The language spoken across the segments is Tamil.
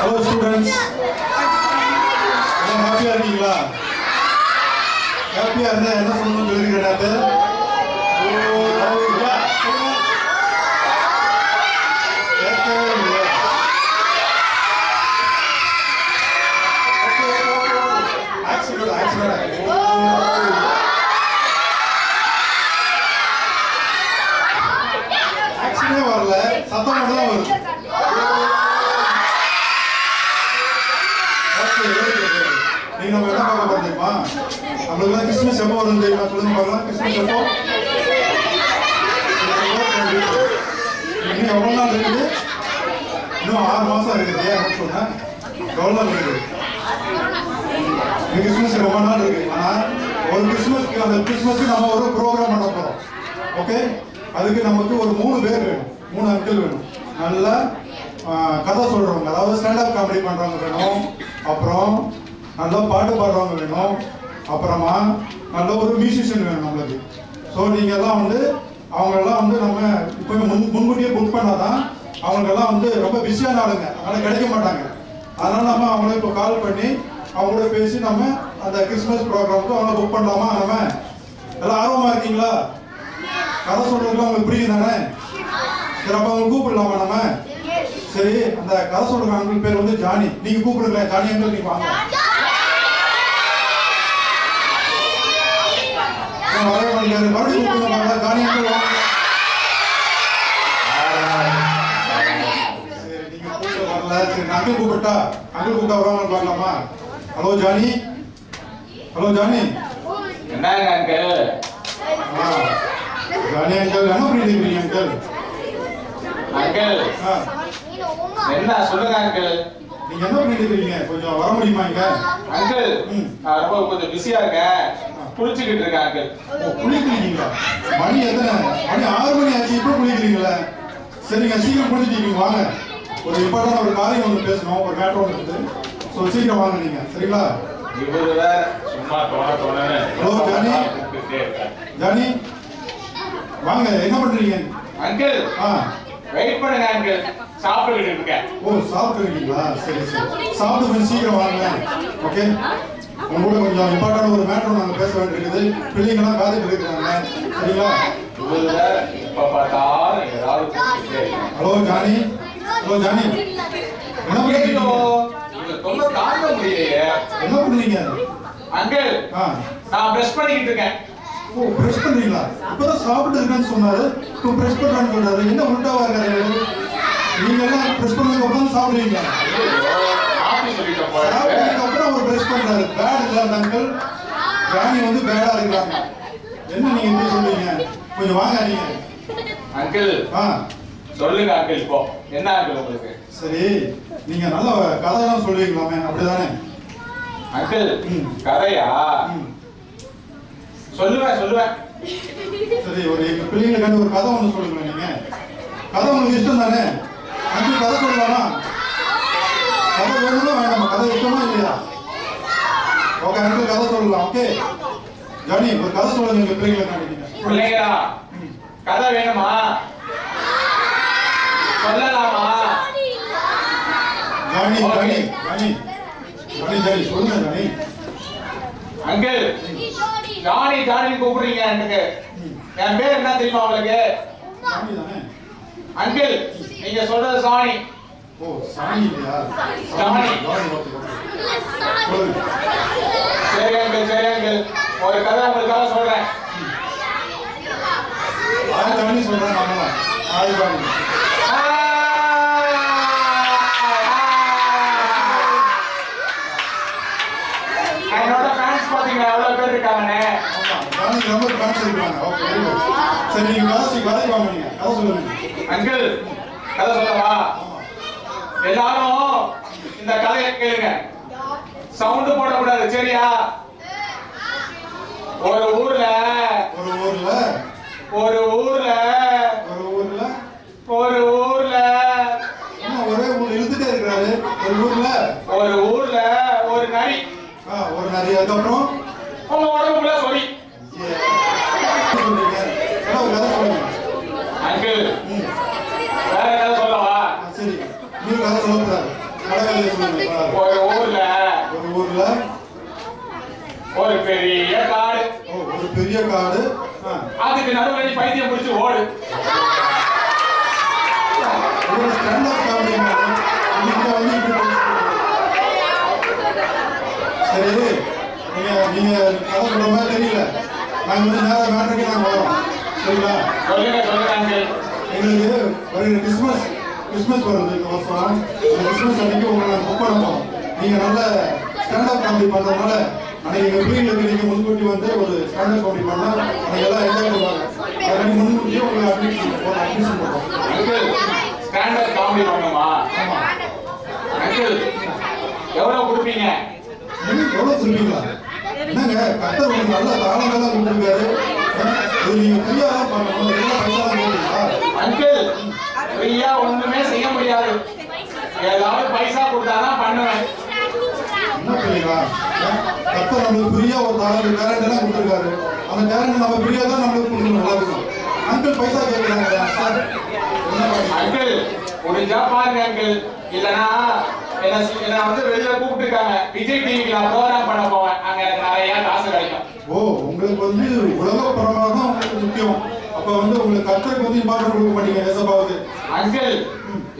Hello students. Happy இருக்கீங்களா? Happy இருந்தா என்ன சொல்லணும்னு சொல்லிருக்கேன். ஆக்சுவலி வரல, சத்தம் மட்டும் தான் வருது. நீங்க நம்ம என்ன பார்க்க போறோம் தெரியுமா? நம்மளுக்கு கிறிஸ்மஸ் எப்போ வரும் தெரியுமா? சொல்லுங்க பார்க்கலாம். கிறிஸ்மஸ் எப்போ? இன்னும் எவ்வளவு நாள் இருக்குது? இன்னும் 6 மாசம் இருக்குது. ஏன் சொன்னேன்? எவ்வளவு நாள் இருக்குது? கிறிஸ்மஸ் ரொம்ப நாள் இருக்கு. ஆனா ஒரு கிறிஸ்மஸ்க்கு அந்த கிறிஸ்மஸ்க்கு நம்ம ஒரு ப்ரோக்ராம் பண்ண போறோம். ஓகே, அதுக்கு நமக்கு ஒரு 3 பேர் வேணும், 3 அங்கிள் வேணும். நல்லா கதை சொல்றவங்க, அதாவது ஸ்டாண்டப் காமெடி பண்றவங்க வேணும். அப்புறம் நல்லா பாட்டு பாடுறவங்க வேணும். அப்புறமா நல்ல ஒரு மியூசிஷியன் வேணும் நம்மளுக்கு. ஸோ நீங்க எல்லாம் வந்து அவங்களெல்லாம் வந்து நம்ம இப்போ முன்கூட்டியே புக் பண்ணாதான் அவங்களுக்கெல்லாம் வந்து ரொம்ப பிஸியான ஆளுங்க, அதனால கிடைக்க மாட்டாங்க. அதனால நம்ம அவங்கள இப்போ கால் பண்ணி அவங்களோட பேசி நம்ம அந்த கிறிஸ்மஸ் ப்ரோக்ராமுக்கு அவங்கள புக் பண்ணலாமா? நம்ம எல்லாம் ஆர்வமா இருக்கீங்களா? கதை சொல்றதுக்கு அவங்களுக்கு பிடிக்கும் தானே? சரி, அப்ப அவங்க கூப்பிடலாமா நம்ம? சரி, அந்த கதை சொல்ற அங்கிள் பேர் வந்து ஜானி. நீங்க கூப்பிடுங்க ஜானி அங்கிள், நீங்க வாங்க. மறுபடியும் கூப்பிடுங்க ஜானி அங்கிள் வாங்க. சரி, நீங்க கூப்பிட வரல. சரி, அங்கிள் கூப்பிட்டா அங்கிள் கூப்பிட்டா வருவாங்க பார்க்கலாமா? Hello Johnny. Hello Johnny. என்னங்க அங்கிள்? ஜானி அங்கிள், என்ன பண்ணிட்டு இருக்கீங்க அங்கிள்? அங்கிள் என்ன சொல்லுங்க அங்கிள்? நீங்க என்ன பண்ணிட்டு இருக்கீங்க? கொஞ்சம் வர முடியுமா இங்க? அங்கிள் நான் ரொம்ப கொஞ்சம் பிஸியா இருக்கேன், குளிச்சுக்கிட்டு இருக்கேன் அங்கிள். குளிக்கிறீங்களா? மணி எத்தனை? மணி 6 மணி ஆச்சு, இப்போ குளிக்கிறீங்களா? சரிங்க, சீக்கிரம் குளிச்சுட்டீங்க, வாங்க. ஒரு இம்பார்ட்டன்ட் ஒரு காரியம் ஒன்று பேசணும், ஒரு மேட்டர் ஒன்று இருக்குது. ஸோ சீக்கிரம் வாங்க நீங்க, சரிங்களா? இவரு சும்மா தோண ஹலோ ஜானி. ஜானி வாங்க, என்ன பண்றீங்க அங்கிள்? வெயிட் பண்ணுங்க அங்கிள், சாப்பிட்டுக்கிட்டு இருக்கேன். ஓ, சாப்பிட்டு இருக்கீங்களா? சரி சரி, சாப்பிட்டு கொஞ்சம் சீக்கிரம் வாங்க. ஓகே, உங்களோட கொஞ்சம் இம்பார்ட்டன்ட் ஒரு மேட்டர் நாங்கள் பேச வேண்டியிருக்குது. பிள்ளைங்களாம் காத்துட்டு இருக்கிறாங்க, சரிங்களா? இப்ப பார்த்தாலும் ஏதாவது. Hello Johnny. ஹலோ ஜானி, என்ன பண்றீங்க? ரொம்ப தாங்க முடியலையே. என்ன பண்றீங்க அங்கிள்? நான் பிரஷ் பண்ணிக்கிட்டு இருக்கேன். ஓ, பிரஷ் பண்றீங்களா? இப்பதான் சாப்பிட்டு இருக்கேன்னு சொன்னாரு, இப்போ பிரஷ் பண்றான்னு சொல்றாரு. என்ன உள்டாவா இருக்காரு? நீங்க எல்லாம் பிரஷ் பண்ணதுக்கு அப்புறம் சாப்பிடுவீங்க. சாப்பிட்டதுக்கு அப்புறம் அவர் பிரஷ் பண்றாரு. பேட் இல்ல அந்த அங்கிள். ஜானி வந்து பேடா இருக்கிறாங்க. என்ன நீங்க இப்படி சொல்றீங்க? கொஞ்சம் வாங்க நீங்க. அங்கிள் சொல்லுங்க அங்கிள், இப்போ என்ன அங்கிள் உங்களுக்கு? சரி, நீங்க நல்ல கதையெல்லாம் சொல்லுவீங்களாமே, அப்படிதானே? அங்கிள் கதையா? சொல்லுவேன். சரி, ஒரு எங்க பிள்ளைங்களுக்கு ஒரு கதை ஒன்று சொல்லுங்க. நீங்க கதை உங்களுக்கு இஷ்டம் தானே? அங்கிள் கதை சொல்லலாமா? கதை வேணுமா வேணாமா? கதை இஷ்டமா இல்லையா? ஓகே, அங்கிள் கதை சொல்லலாம். ஓகே ஜானி, ஒரு கதை சொல்லுங்க எங்க பிள்ளைங்களுக்கு. பிள்ளைங்களா, கதை வேணுமா? சொல்லலாமா? Johnny Johnny Johnny Johnny Johnny சொல்லுங்க ஜானி. அங்கிள் ஜானி ஜானி கூப்பிடுறீங்க. எனக்கு என் பேர் என்ன தெரியுமா உங்களுக்கு? ஜானி தானே? அங்கிள் நீங்க சொல்றது சாணி. ஓ, சாணி இல்லையா? ஜானி. சொல்லுங்க. சரி அங்கிள், ஒரு கதை உங்களுக்காக சொல்றேன். ஜானி சொல்றேன். ஜானி என்னோட ஃபேன்ஸ் பாத்தீங்களா எவ்வளவு பேர் இருக்காங்கன்னு? ஜானி ரொம்ப ஃபேன்ஸ் இருக்காங்க. ஓகே, சரி, நீங்க கதை வாங்க. நீங்க கதை சொல்லுங்க. அங்கிள் கதை சொல்லவா? எல்லாரும் இந்த கதையை கேளுங்க, சவுண்ட் போடக்கூடாது, சரியா? ஒரு ஊர்ல என்ன ஒரே ஊர் இழுத்துட்டே இருக்கிறாரு. ஒரு ஊர்ல ஒரு நரி. ஒரு நரி. அதுக்கப்புறம் உங்க உடம்புக்குள்ள சொல்லி அங்கிள் வேற ஏதாவது சொல்லவா? சரி, நீங்க கதை சொல்லக்கூடாது. ஒரு ஊர்ல ஒரு பெரிய காடு. ஒரு பெரிய காடு. அதுக்கு நடுவுல நீ பைத்தியம் பிடிச்சு ஓடு. சரி, நீங்க கதை சொல்ற மாதிரி தெரியல. நாங்க வந்து நேர மேட்டருக்கு நாங்க வரோம். சரிங்களா? சொல்லுங்க. எங்களுக்கு ஒரு கிறிஸ்மஸ் வருது இந்த வருஷம். கிறிஸ்மஸ் அன்னைக்கு உங்களை நாங்கள் புக் பண்ண போறோம். நீங்க நல்ல ஸ்டாண்டப் காமெடி பண்றதுனால அன்னைக்கு எங்க பிள்ளைங்களுக்கு நீங்க முன்கூட்டி வந்து ஒரு ஸ்டாண்டப் காமெடி பண்ணா அன்னைக்கு எல்லாம் என்ஜாய் பண்ணுவாங்க. அதுக்கு முன்கூட்டியே உங்களுக்கு அட்மிஷன் போடுறோம். ஸ்டாண்டப் காமெடி பண்ணுமா? அங்கிள் எவ்வளவு கொடுப்பீங்க? எவ்வளவு சொல்லுவீங்களா? என்னங்க கட்டர் உங்களுக்கு நல்ல தாளங்கள்லாம் கொடுத்துருக்காரு. இது நீங்க ஃப்ரீயா தான் பண்ணணும். என்ன பைசா தான் போடுறீங்களா? அங்கிள் ஃப்ரீயா ஒண்ணுமே செய்ய முடியாது. ஏதாவது பைசா கொடுத்தாதான் பண்ணுவேன். என்ன பண்ணுவீங்களா? கட்டர் நம்மளுக்கு ஃப்ரீயா ஒரு தாளம் டேலண்ட் எல்லாம் கொடுத்துருக்காரு. அந்த டேலண்ட் நம்ம ஃப்ரீயா தான் நம்மளுக்கு கொடுக்கணும். நல்லா இருக்கும். அங்கிள் பைசா கேட்குறாங்க. அங்கிள் முடிஞ்சா பாருங்க அங்கிள். இல்லனா என்ன வந்து வெளியில கூப்பிட்டுருக்காங்க. விஜய் டிவிக்கு நான் ப்ரோக்ராம் பண்ண போவேன். அங்க எனக்கு நிறைய காசு கிடைக்கும். உங்களுக்கு வந்து உலக பரமாக தான் உங்களுக்கு முக்கியம். அப்ப வந்து உங்களுக்கு கர்த்தருக்கு வந்து இம்பார்ட்டன்ட் கொடுக்க மாட்டீங்க. ஏசப்பாவுக்கு அங்கிள்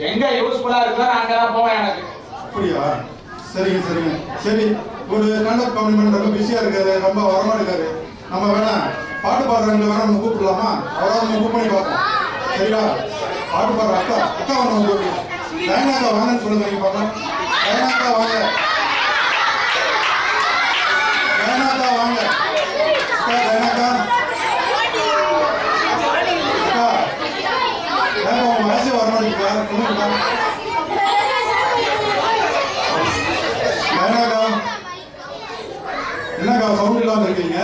எங்க யூஸ்ஃபுல்லா இருக்கோ அங்கதான் போவேன் எனக்கு. அப்படியா? சரிங்க. சரி, ஒரு ஸ்டாண்டப் காமெடி ரொம்ப பிஸியா இருக்காரு, ரொம்ப வரமா இருக்காரு. நம்ம வேணா பாட்டு பாடுறவங்களை வேணா நம்ம கூப்பிடலாமா? அவரால் நம்ம கூப்பிட் பண்ணி பார்ப்போம். சரியா? பாட்டு பாடுற அக்கா நம்ம கூப்பிடலாம். டயனாக்கா வாங்கன்னு சொல்லுங்க. நீங்க பார்க்கலாம். டயனாக்கா வாங்க. டயனாக்கா உங்க வயசு வரணும். சொல்லுங்கக்கா. டயனாக்கா என்னக்கா சவுண்ட் இல்லாம இருக்கீங்க?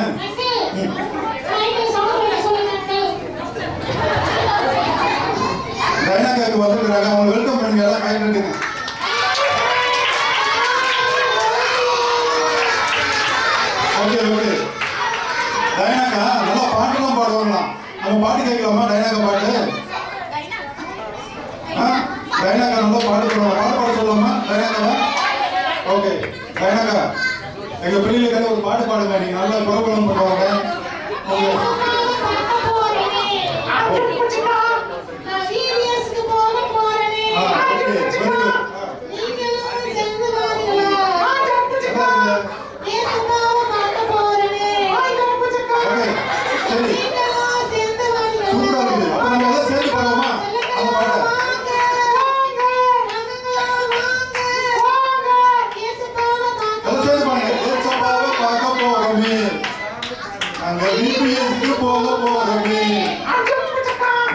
டயனாக்காவுக்கு வந்துருக்காங்க. அவங்க வெல்கம் பண்ணுங்க. எல்லாம் கை இருக்குங்க. ஓகே. டயனாக்கா நல்லா பாட்டுலாம் பாடுவாங்களாம். நம்ம பாட்டு கேட்கலாமா? டயனாக்கா பாட்டு. டயனாக்கா நல்லா பாட்டு பாடுவாங்க. பாட்டு பாட சொல்லலாமா டயனாக்காவா? ஓகே. டயனாக்கா எங்க பிள்ளைகளுக்கு ஒரு பாட்டு பாடுங்க. நீங்க நல்லா குரகுலம் பண்ணுவாங்க. ஓகே.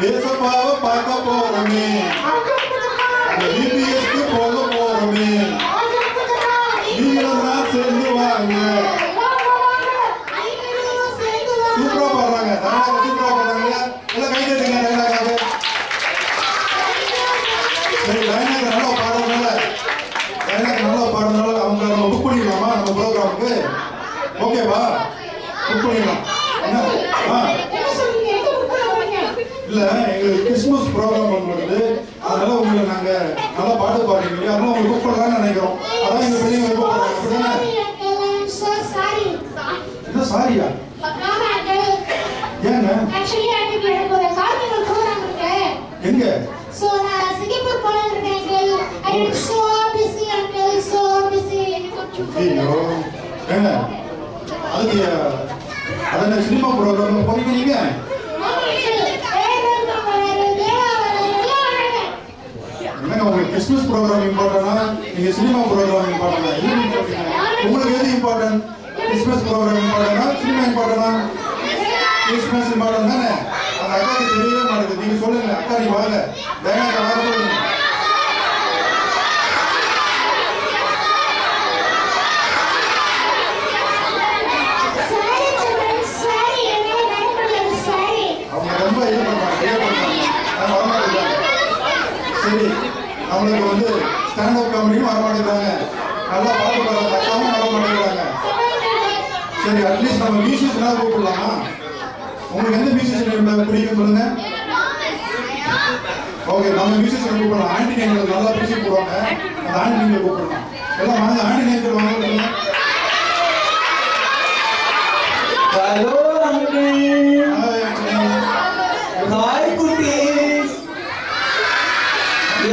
ஏசப்பாவை பார்க்க போறோமே. பிபிஎஸ்க்கு போக போறோமே. நீங்களும் தான் சேர்ந்து வாங்க. சூப்பரா பாடுறாங்க. சூப்பரா பாடுறாங்க. எல்லாம் கை தட்டுங்க. டயனாக்காக. சரி, டயனாக்கா நல்லா பாடுறதுனால அவங்க நம்ம புக் பண்ணிக்கலாமா நம்ம ப்ரோக்ராமுக்கு? ஓகேவா? புக் பண்ணிக்கலாம். இல்ல எங்களுக்கு கிறிஸ்துமஸ் ப்ரோக்ராம் பண்ணுறது. அதனால உங்களை நாங்க நல்லா பாட்டு பாடுறீங்க. அதனால உங்களுக்கு புக் பண்ணலாம்னு நினைக்கிறோம். அதான் எங்க பிள்ளைங்க புக் பண்றாங்க. என்ன சாரியா? ஏங்க? எங்க? அதுக்கு அதான் சினிமா ப்ரோக்ராம் போறீங்க நீங்க? என்னங்க உங்களுக்கு கிறிஸ்துமஸ் ப்ரோக்ராம் இம்பார்ட்டன்டா நீங்க சினிமா ப்ரோக்ராம் இம்பார்ட்டன்டா? உங்களுக்கு எது இம்பார்ட்டன்ட்? கிறிஸ்துமஸ் ப்ரோக்ராம் இம்பார்ட்டன்டா சினிமா இம்பார்ட்டன்டா? கிறிஸ்துமஸ் இம்பார்ட்டன்ட் தானே. அந்த அக்காக்கு தெரியவே மாட்டேங்குது. நீங்க சொல்லுங்க. அக்கா நீ வாங்க. டயனாக்கா வர சொல்லுங்க. அவங்க ரொம்ப இது பண்றாங்க. சரி, நம்மளுக்கு வந்து ஸ்டாண்டப் காமெடியும் வர மாட்டேங்கிறாங்க. நல்லா பாட்டு பாடுறாங்க. அக்காவும் வர மாட்டேங்கிறாங்க. சரி, அட்லீஸ்ட் நம்ம மியூசிஷியனாக கூப்பிடலாமா? உங்களுக்கு எந்த மியூசிஷியன் பிடிக்கும் சொல்லுங்க. ஓகே, நம்ம மியூசிஷியன் கூப்பிடலாம். ஆண்டி எங்களுக்கு நல்லா மியூசிக் போடுவாங்க. அந்த ஆண்டி நீங்கள் கூப்பிடலாம். எல்லாம் வாங்க, ஆண்டி நீங்கள் வாங்க. Hello uncle. ஹாய் குட்டீஸ்.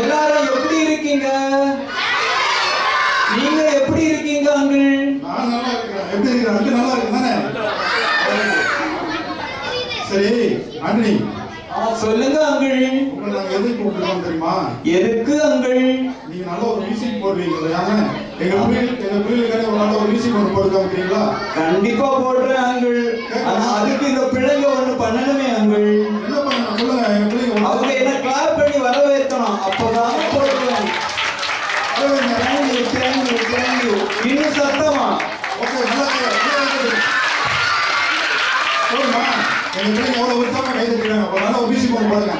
எல்லாரும் எப்படி இருக்கீங்க? நீங்க எப்படி இருக்கீங்க அங்கிள்? நான் நல்லா இருக்கேன். எப்படி இருக்கீங்க? அங்கிள் நல்லா இருக்கு தானே? சரி ஆண்டி, சொல்லுங்க அங்கிள். உங்களை நாங்க எதுக்கு கூப்பிட்டுருக்கோம் தெரியுமா? எதுக்கு அங்கிள்? நீங்க நல்ல ஒரு மியூசிக் போடுவீங்களா? எங்க பிள்ளைகளுக்காக ஒரு நல்ல ஒரு மியூசிக் ஒன்று போட்டு காமிக்கிறீங்களா? கண்டிப்பா போடுறேன் அங்கிள். ஆனா அதுக்கு இந்த பிள்ளைங்க ஒண்ணு பண்ணணுமே அங்கிள். என்ன பண்ணணும் சொல்லுங்க. எங்க பிள்ளைங்க அவங்க என்ன கிளாப் பண்ணி வரவேற்கணும். அப்பதான் போடுவேன். தேங்க்யூ. இன்னும் சத்தமா? ஓகே, நல்லா சொல்லுமா. எங்க பிள்ளைங்க எவ்வளவு உற்சாகமா கை தட்டுறாங்க. ஒரு நல்ல ஒரு மியூசிக் ஒன்று போடுங்க.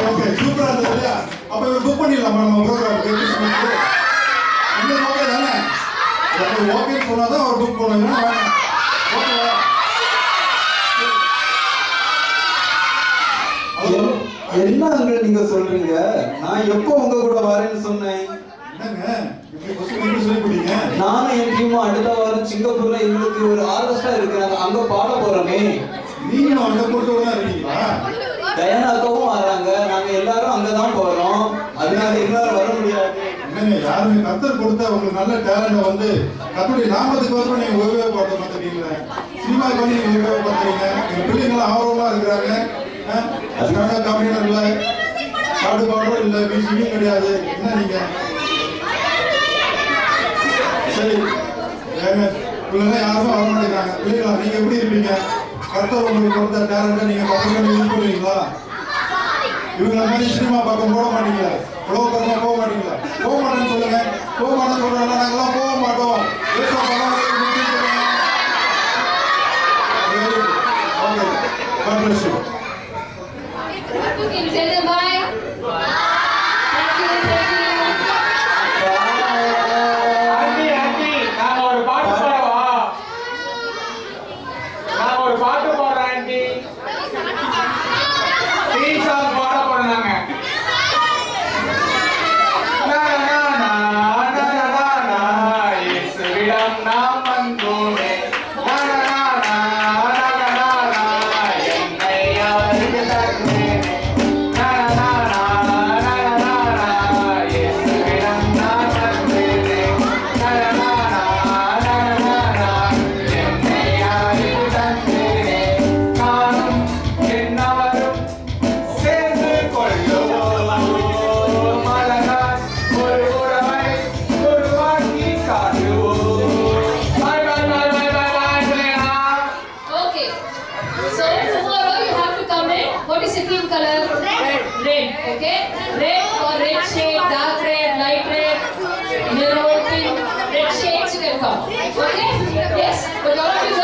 ஓகே, சூப்பரா இருந்தது இல்லையா? அப்ப இவர் புக் பண்ணிடலாமா நம்ம ப்ரோக்ராமுக்கு? இந்த ஓகே தானே? ஓகே சொன்னாதான் அவர் புக் பண்ணுங்க. ஓகேவா? என்ன அங்கிள் நீங்க சொல்றீங்க? நான் எப்போ உங்க கூட வரேன்னு சொன்னேன்? என்னங்க இப்படி கொஸ்டின் எப்படி சொல்லி கொடுங்க? நானும் என் டீமும் அடுத்த வாரம் சிங்கப்பூர்ல எங்களுக்கு ஒரு ஆர்கெஸ்ட்ரா இருக்கிறாங்க. அங்க பாட போறோமே. நீங்களும் அங்க போட்டு தான் இருக்கீங்களா? டயானா அக்காவும் வராங்க. நாங்க எல்லாரும் அங்கதான் போறோம். அதனால எங்களால வர முடியாது. என்னங்க யாருமே கத்தர் கொடுத்த உங்களுக்கு நல்ல டேலண்ட் வந்து கத்தருடைய நாமத்துக்கு வந்து நீங்க உபயோகப்படுத்த மாட்டீங்களா? சினிமாவுக்கு வந்து நீங்க உபயோகப்படுத்துறீங்க. எங்க பிள்ளைங்களும் ஆர்வமா இருக்கிறாங்க. அதுக்காக கம்மியான இல்லை, பாடுபாடும் இல்லை, மியூசிக்கும் கிடையாது. என்ன நீங்க சரி ஏங்க பிள்ளைங்க யாருமே வர மாட்டேங்கிறாங்க. பிள்ளைங்களா நீங்க எப்படி இருப்பீங்க? கர்த்தர் உங்களுக்கு கொடுத்த டேலண்ட்டை நீங்க பசங்க யூஸ் பண்ணுவீங்களா? இவங்களை மாதிரி சினிமா பக்கம் போக மாட்டீங்களா? உலகத்தரமா போக மாட்டீங்களா? போக மாட்டேன்னு சொல்லுங்க. போக மாட்டேன்னு சொல்றாங்க. நாங்கெல்லாம் போக மாட்டோம். Okay, God bless you. Can you tell them bye? Thank you. Aunty, நாங்க ஒரு பாட்டு பாடவா? நாங்க ஒரு பாட்டு பாடுறோம் ஆண்டி. தீம் சாங் பாட போறோம் நாங்க. இயேசுவிடம் நாம் வந்தோமே. என்னை யாருக்கு தருவேனே. இயேசுவிடம் நான் வந்தேனே. என்னை யாருக்கு தந்தேனே. நானும் என்னவரும் சேர்ந்து கொள்ளுவோம். மலராய் ஒரு உறவை உருவாக்கி காட்டுவோம். Bye, bye, bye, bye, bye, bye, Selena. Okay. So tomorrow you have to come in. What is the theme color? Red. Okay. Red or red shade, dark red, light red, maroon, pink. Red shades you can come. Okay.